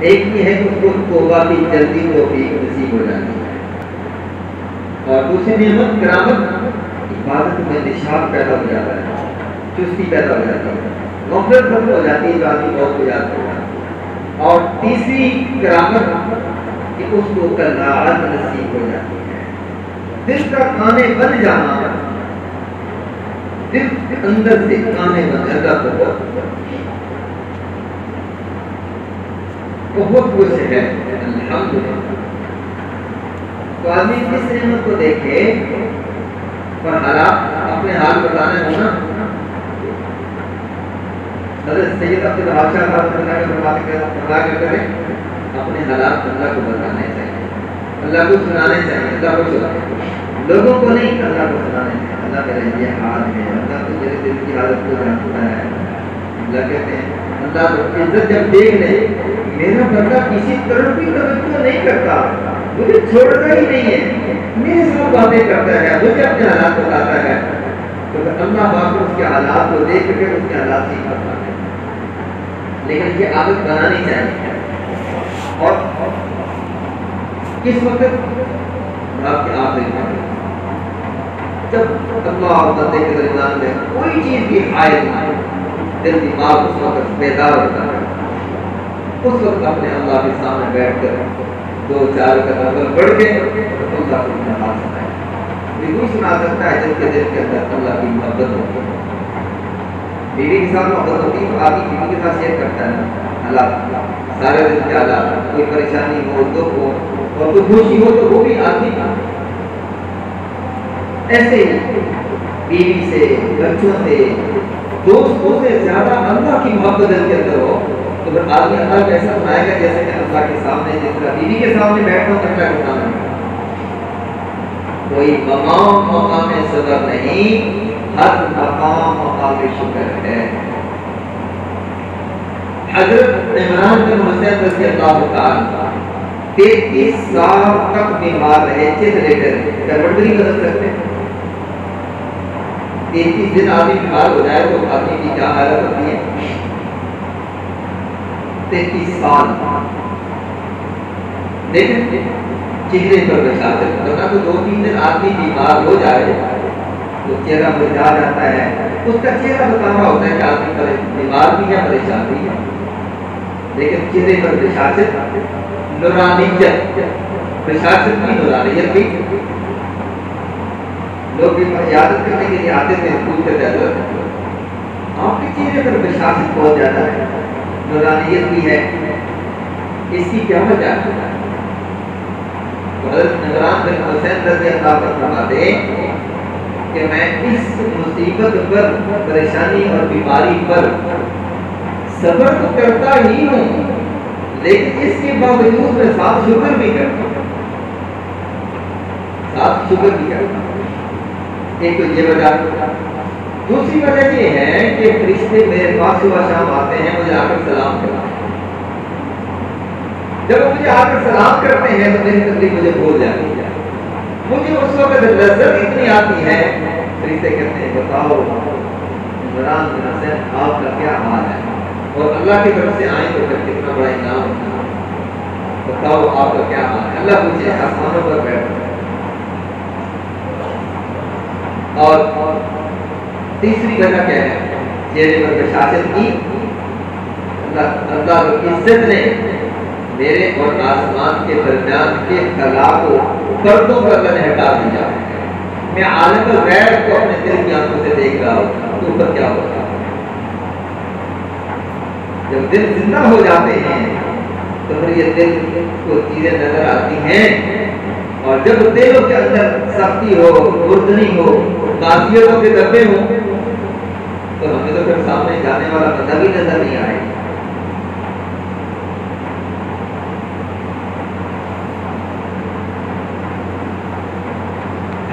ایک یہ ہے کہ اس کو توبہ کی جلدی توفیق نصیب ہو جاتی ہے، اور دوسری نعمت کرامت، عبادت میں نشاط پیدا ہو جاتا ہے، چستی پیدا ہو جاتی ہے، غفلت ختم ہو جاتی ہے جو آدمی بہت کو یاد کرتا ہے، اور تیسری کرامت کہ اس کو قناعت نصیب ہو جاتی ہے، دل کا کانے بن جانا، دل اندر سے کانے بن جاتا بہت کچھ ہے الحمدللہ۔ تو آدمی کس نعمت کو دیکھے اور حالات اپنے حال بتانا ہونا۔ حضرت سید عبد الوہاب شاہ صاحب اللہ کے فرما کرتے اپنے حالات اللہ کو بتانے چاہیے، اللہ کو سنانے چاہیے، اللہ کو سنانے، لوگوں کو نہیں، اللہ کو سنانے چاہیے۔ اللہ میرا یہ حال ہے، اللہ تو میرے دل کی حالت کو جانتا ہے۔ اللہ کہتے ہیں اللہ عزت جب دیکھ لے میرا بندہ کسی طرف بھی توجہ نہیں کرتا، مجھے چھوڑتا ہی نہیں ہے، میرے ساتھ باتیں کرتا ہے، مجھے اپنے حالات بتاتا ہے، تو اللہ باپ اس کے حالات کو دیکھ کر اس کے حالات سے کرتا ہے۔ لیکن یہ عادت بنانی چاہیے۔ اور کس وقت آپ کے آخری جب اللہ اور بندے کے درمیان میں کوئی چیز بھی حائل نہ ہو، دل دماغ اس وقت بیدار ہوتا ہے، اس وقت اپنے اللہ کے سامنے بیٹھ کر دو چار قدم بڑھ کے اللہ کو نماز سنائے۔ کوئی سنا سکتا ہے جس کے دل کے اندر اللہ کی محبت ہوتی ہے، بیوی کے ساتھ محبت ہوتی ہے تو آدمی بیوی کے ساتھ شیئر کرتا ہے حالات، سارے دن کے حالات، کوئی پریشانی ہو، دکھ ہو اور کوئی خوشی ہو تو وہ بھی آدمی کا ایسے ہی بیوی سے، بچوں سے، دوستوں سے زیادہ اللہ کی محبت دل کے اندر ہو تو پھر آدمی اللہ کو ایسا بنائے گا جیسے کہ اللہ کے سامنے، جس طرح بیوی کے سامنے بیٹھا ہوں اللہ کے سامنے کوئی مقام صبر نہیں، ہر مقام شکر ہے۔ حضرت عمران بن حسین رضی اللہ تعالیٰ 33 سال تک بیمار رہے، بڑی بدل سکتے ہیں۔ 33 دن آدمی بیمار ہو جائے تو آدمی کی کیا حالت ہوتی ہے؟ 33 سال لیکن چہرے پر بشاشت، ورنہ تو 2-3 دن آدمی بیمار ہو جائے تو چہرہ مرجھا جاتا ہے، اس کا چہرہ بتا رہا ہوتا ہے کہ آدمی بیمار بھی ہے، پریشان بھی ہے، لیکن چہرے پر بشاشت، نورانیت، بشاشت کی نورانیت بھی۔ لوگ بھی عیادت کرنے کے لیے آتے تھے، پوچھتے تھے حضرت آپ کے چہرے پر بشاشت بہت زیادہ ہے، نورانیت بھی ہے، اس کی کیا وجہ ہے؟ حضرت عمران بن حسین رضی اللہ عنہ فرماتے کہ میں اس مصیبت پر، پریشانی اور بیماری پر صبر تو کرتا ہی ہوں، لیکن اس کے باوجود میں ساتھ شکر بھی کرتا ہوں، ساتھ شکر بھی کرتا ہوں۔ ایک تو یہ وجہ، دوسری وجہ یہ ہے کہ فرشتے میرے پاس صبح شام آتے ہیں، مجھے آ کر سلام کرتے ہیں، جب مجھے آ کر سلام کرتے ہیں تو میری تکلیف مجھے بھول جاتی ہے، مجھے اس وقت لذت اتنی آتی ہے، فرشتے کہتے ہیں بتاؤ عمران بن حسین آپ کا کیا حال ہے، اور اللہ کی طرف سے آئیں تو پھر کتنا بڑا انعام ہوتا ہے، بتاؤ آپ کا کیا حال ہے، اللہ پوچھے آسمانوں پر بیٹھ۔ اور تیسری وجہ کیا ہے؟ چہرے پر بشاشت کی، اللہ کی عزت نے میرے اور آسمان کے درمیان کے خلا کو پردوں پر اللہ نے ہٹا دیا، میں عالم الغیب کو اپنے دل کی آنکھوں سے دیکھ رہا ہوں، تو اوپر کیا ہوگا؟ جب دل زندہ ہو جاتے ہیں تو پھر یہ دل کو چیزیں نظر آتی ہیں، اور جب دلوں کے اندر سختی ہو، بردنی ہو، معصیتوں کے دبے ہوں تو ہمیں تو پھر سامنے جانے والا بندہ بھی نظر نہیں آئے۔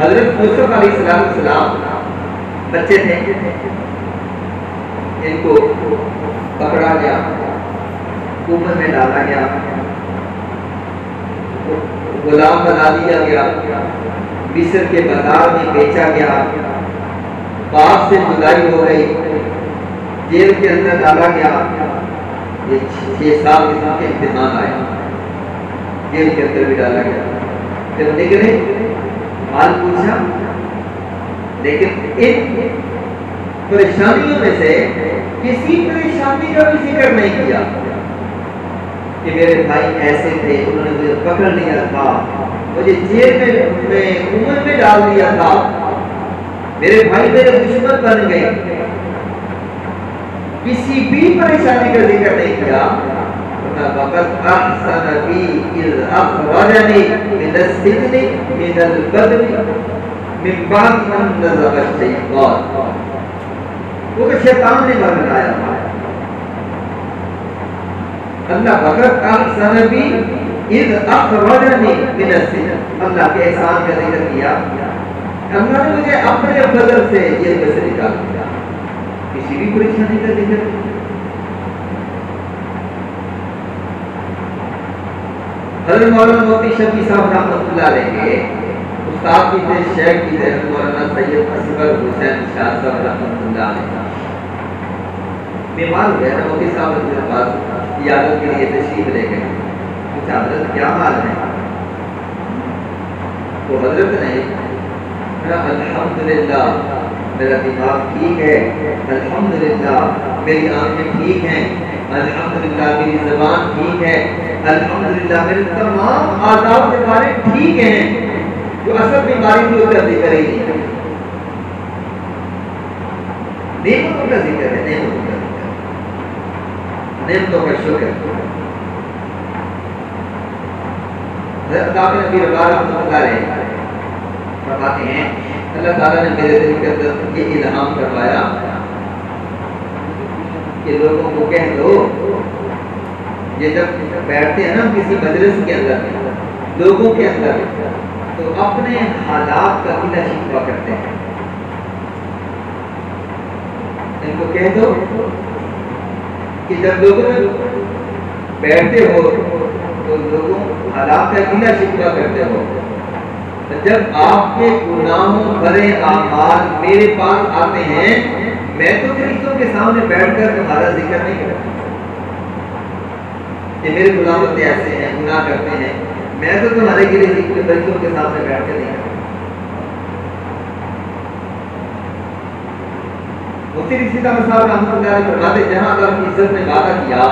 حضرت یوسف علیہ السلام بچے تھے، ان کو پکڑا گیا، کوفے میں ڈالا گیا، غلام بنا دیا گیا، مصر کے بازار میں بیچا گیا، باپ سے جدائی ہو گئی، جیل کے اندر ڈالا گیا، یہ 6 سال کے امتحان آیا، جیل کے اندر بھی ڈالا گیا، پھر نکلے، حال پوچھا، لیکن ان پریشانیوں میں سے کسی پریشانی کا بھی ذکر نہیں کیا کہ میرے بھائی ایسے تھے، انہوں نے مجھے پکڑ لیا تھا، مجھے جیل میں کنویں میں ڈال دیا تھا، میرے بھائی میرے دشمن بن گئے، کسی بھی پریشانی کا ذکر نہیں کیا۔ وَقَدْ أَحْسَنَ بِي إِذْ أَخْرَجَنِي مِنَ السِّجْنِ مِنَ الْبَدْوِ مِنْ بَعْدِ أَنْ نَزَغَ الشَّيْطَانُ، وہ کہ شیطان نے مار بنایا تھا۔ اللہ وَقَدْ أَحْسَنَ بِي إِذْ أَخْرَجَنِي مِنَ السِّجْنِ، اللہ کے احسان کا ذکر کیا، اللہ نے مجھے اپنے فضل سے جیل میں سے نکال دیا، کسی بھی پریشانی کا ذکر نہیں۔ حضرت مولانا مفتی شفیع صاحب رحمۃ اللہ علیہ کے استاد بھی تھے، شیخ بھی تھے، حضرت مولانا سید اصغر حسین شاہ صاحب رحمۃ اللہ علیہ، بیمار ہوئے، مفتی صاحب کے پاس عیادت کے لیے تشریف لے گئے، پوچھا حضرت کیا حال ہے؟ تو حضرت نے الحمدللہ میرا دماغ ٹھیک ہے، الحمدللہ میری آنکھیں ٹھیک ہیں، الحمدللہ میری زبان ٹھیک ہے، الحمدللہ میرے تمام اعضاء کے بارے ٹھیک ہیں، جو اصل بیماری تھی اس کا ذکر ہی نہیں ہے، نعمتوں کا ذکر ہے، نعمتوں کا ذکر، نعمتوں کا شکر۔ حضرت عطا نبی رضا رحمۃ اللہ علیہ فرماتے ہیں اللہ تعالیٰ نے میرے دل کے اندر یہ الہام کروایا کہ لوگوں کو کہہ دو، یہ جب بیٹھتے ہیں نا کسی مجلس کے اندر لوگوں کے اندر، تو اپنے حالات کا گلہ شکوہ کرتے ہیں، ان کو کہہ دو کہ جب لوگوں میں بیٹھتے ہو تو لوگوں حالات کا گلہ شکوہ کرتے ہو، جب آپ کے گناہوں بھرے اعمال میرے پاس آتے ہیں، میں تو فرشتوں کے سامنے بیٹھ کر تمہارا ذکر نہیں کرتا کہ میرے غلام ہوتے ایسے ہیں، گناہ کرتے ہیں، میں تو تمہارے کے لیے فرشتوں کے سامنے بیٹھ کر نہیں کرتا۔ مفتی رشید احمد صاحب رحمۃ اللہ علیہ فرماتے جہاں اللہ کی عزت نے وعدہ کیا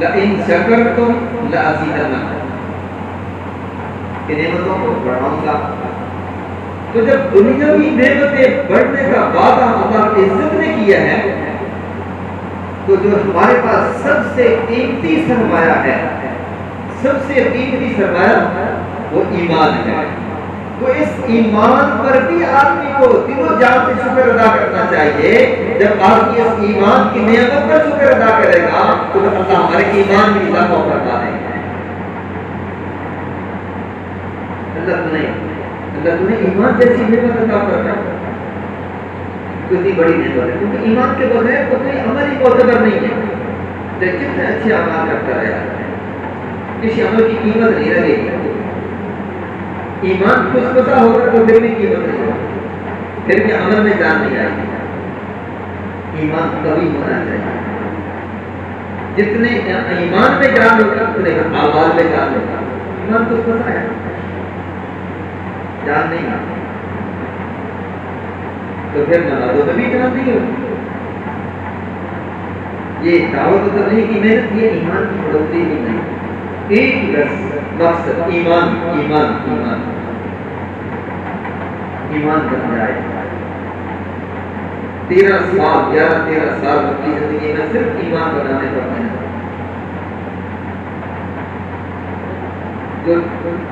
لَإِن شَكَرْتُمْ لَأَزِيدَنَّكُمْ، کہ نعمتوں کو بڑھاؤں گا، تو جب دنیاوی نعمتیں بڑھنے کا وعدہ اللہ کی عزت نے کیا ہے، تو جو ہمارے پاس سب سے قیمتی سرمایہ ہے، سب سے قیمتی سرمایہ وہ ایمان ہے، تو اس ایمان پر بھی آدمی کو دل و جان سے شکر ادا کرنا چاہیے۔ جب آدمی اس ایمان کی نعمت پر شکر ادا کرے گا تو اللہ ہمارے ایمان میں اضافہ کرتا ہے۔ اللہ تمہیں ایمان جیسی نعمت عطا کرنا کتنی بڑی نعمت ہے، کیونکہ ایمان کے بغیر تو کوئی عمل ہی معتبر نہیں ہے، جتنے اچھے اعمال کرتا رہا کسی عمل کی قیمت نہیں رہے گی۔ ایمان خوش بسا ہوگا تو پھر بھی قیمت نہیں ہوگی، پھر بھی عمل میں جان نہیں آئے گی۔ ایمان کبھی ہونا چاہیے، جتنے ایمان میں جان ہوگا اتنے اعمال میں جان ہوگا۔ ایمان خوش بسا ہے، جان نہیں آتی تو پھر نمازوں میں بھی جان نہیں ہوتی۔ یہ دعوت و تبلیغ کی محنت، یہ ایمان کی بڑھوتری ہی نہیں، ایک بس مقصد ایمان ایمان ایمان ایمان بن جائے۔ 13 سال 11-13 سال اپنی زندگی میں صرف ایمان بنانے پر محنت، جو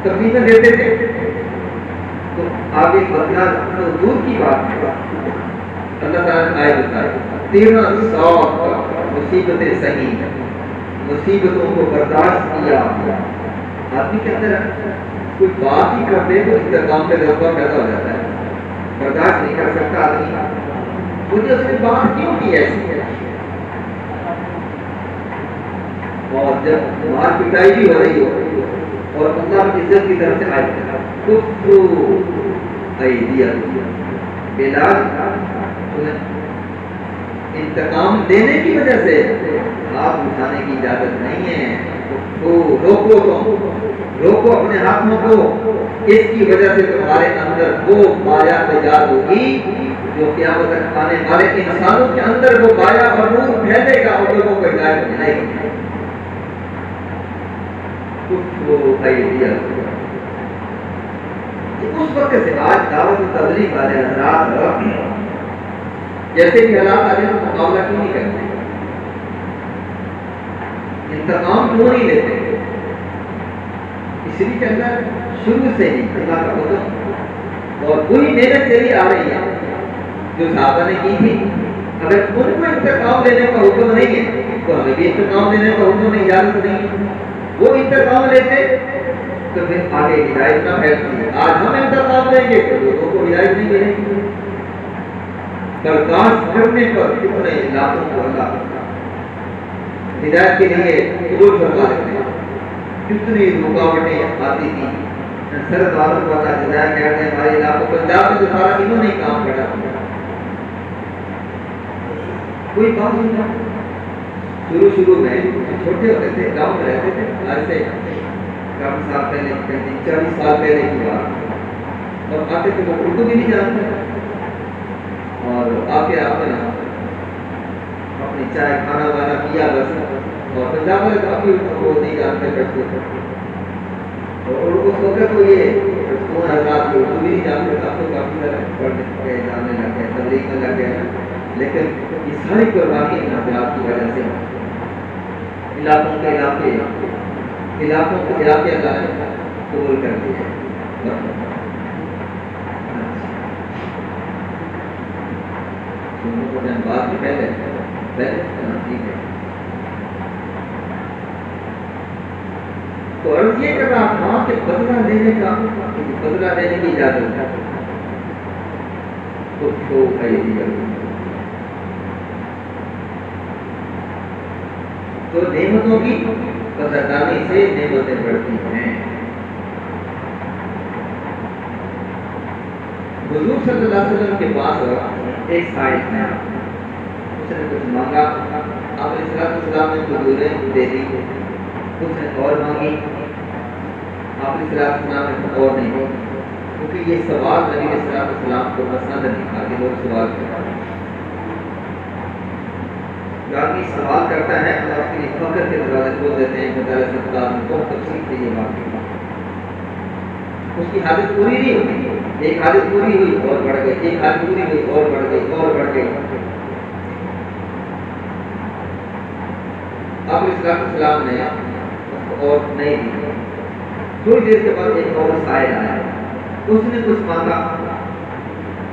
تبلیغ دیتے تھے تو آگے بدلا تو دور کی بات ہے، اللہ تعالیٰ نے آئے بتائے 13 سال مصیبتیں سہی، مصیبتوں کو برداشت کیا۔ آدمی کے اندر کوئی بات ہی کرتے تو استحکام کا جذبہ پیدا ہو جاتا ہے، برداشت نہیں کر سکتا آدمی، مجھے اس نے بات کیوں کی ایسی ہے، اور جب مار پٹائی بھی ہو رہی ہو اور اللہ کی عزت کی طرف سے آئے تو بلال انتقام دینے کی وجہ سے ہاتھ اٹھانے کی اجازت نہیں ہے. روکو روکو اپنے ہاتھوں کو. اس کی وجہ سے تمہارے اندر وہ مایا تیار ہوگی جو قیامت تک آنے والے انسانوں کے اندر وہ مایا اور نور پھیلے گا اور لوگوں کو ہدایت ملے گی. اس وقت سے آج دعوت و تبلیغ والے حضرات جیسے بھی حالات آ جائیں تو مقابلہ کیوں نہیں کرتے, انتقام کیوں نہیں لیتے؟ اس لیے کہ اللہ شروع سے ہی اللہ کا حکم اور پوری محنت چلی آ رہی ہے جو صحابہ نے کی تھی. اگر ان کو انتقام لینے کا حکم نہیں ہے تو ہمیں بھی انتقام لینے کا حکم نہیں, اجازت نہیں ہے. وہ انتقام لیتے تو پھر آگے ہدایت نہ پھیلتی. آج ہم انتقام لیں گے تو لوگوں کو ہدایت نہیں ملے گی. برداشت کرنے پر کتنے علاقوں کو اللہ ہدایت کے لیے قبول فرما دیتے ہیں. کتنی رکاوٹیں آتی تھی. سرد والوں کو اللہ ہدایت کہتے ہیں. ہمارے علاقوں پنجاب میں تو سارا انہوں نے کام کرا, کوئی کام نہیں تھا. شروع میں چھوٹے ہوتے تھے, گاؤں میں رہتے تھے. آج سے کافی سال پہلے 40 سال پہلے کی بات. اور آتے تھے وہ اردو بھی نہیں جانتے اور آ کے آپ نے اپنی چائے کھانا وانا کیا بس. اور پنجاب والے کافی وہ نہیں جانتے پڑھتے تھے اور اس وقت تو یہ حضرات اردو بھی نہیں جانتے تھے. آپ تو کافی سارے پڑھنے کے جاننے لگ گئے, تبلیغ میں لگ گئے. لیکن یہ ساری قربانی حضرات کی وجہ سے علاقوں کے علاقے اللہ نے قبول کر دیے. بات میں پہلے ٹھیک ہے. تو عرض یہ کر رہا تھا کہ بدلہ لینے کی اجازت ہے. تو نعمتوں کی قدردانی سے نعمتیں بڑھتی ہیں. حضور صلی اللہ علیہ وسلم کے پاس ایک سائل تھا. اس نے کچھ مانگا, آپ علیہ السلام نے کھجوریں دے دی. اس نے اور مانگی, آپ علیہ السلام نے اور نہیں. کیونکہ یہ سوال نبی علیہ السلام کو پسند نہیں تھا کہ لوگ سوال کرتے. جو آدمی سوال کرتا ہے اللہ اس کے لیے فخر کے دروازے کھول دیتے ہیں. خدا سرکار نے بہت تفصیل سے یہ بات کی. اس کی حالت پوری نہیں ہوتی. ایک حالت پوری ہوئی اور بڑھ گئی, ایک حالت پوری ہوئی اور بڑھ گئی اور بڑھ گئی. اب السلام نے اور نہیں دی. تھوڑی دیر کے بعد ایک اور سائل آیا, اس نے کچھ مانگا.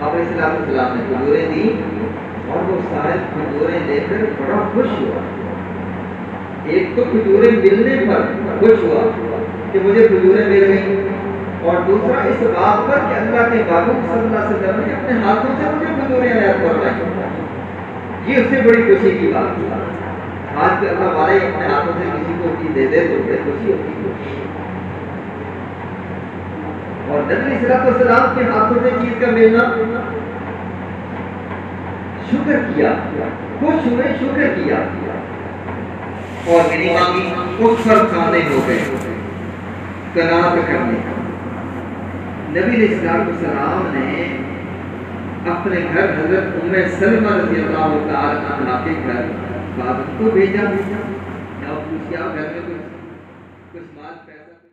اب السلام نے کھجوریں دی اور وہ سائل کھجوریں لے کر بڑا خوش ہوا. ایک تو کھجوریں ملنے پر خوش ہوا کہ مجھے کھجوریں مل گئی, اور دوسرا اس بات پر کہ اللہ کے محبوب صلی اللہ علیہ وسلم نے اپنے ہاتھوں سے مجھے کھجوریں عنایت فرمائی. یہ اس سے بڑی خوشی کی بات تھی. آج کے اللہ والے اپنے ہاتھوں سے کسی کو چیز دے دے تو بڑی خوشی ہوتی ہے. اور نبی صلی اللہ علیہ وسلم کے ہاتھوں سے چیز کا ملنا, شکر کیا, خوش ہوئے, شکر کیا اور میری مانگی. اس پر کھانے ہو گئے قناعت کرنے. نبی علیہ السلام نے اپنے گھر حضرت ام سلمہ رضی اللہ تعالی عنہا کے گھر بابت کو بھیجا. یا پوچھا گھر میں کچھ مال پیسہ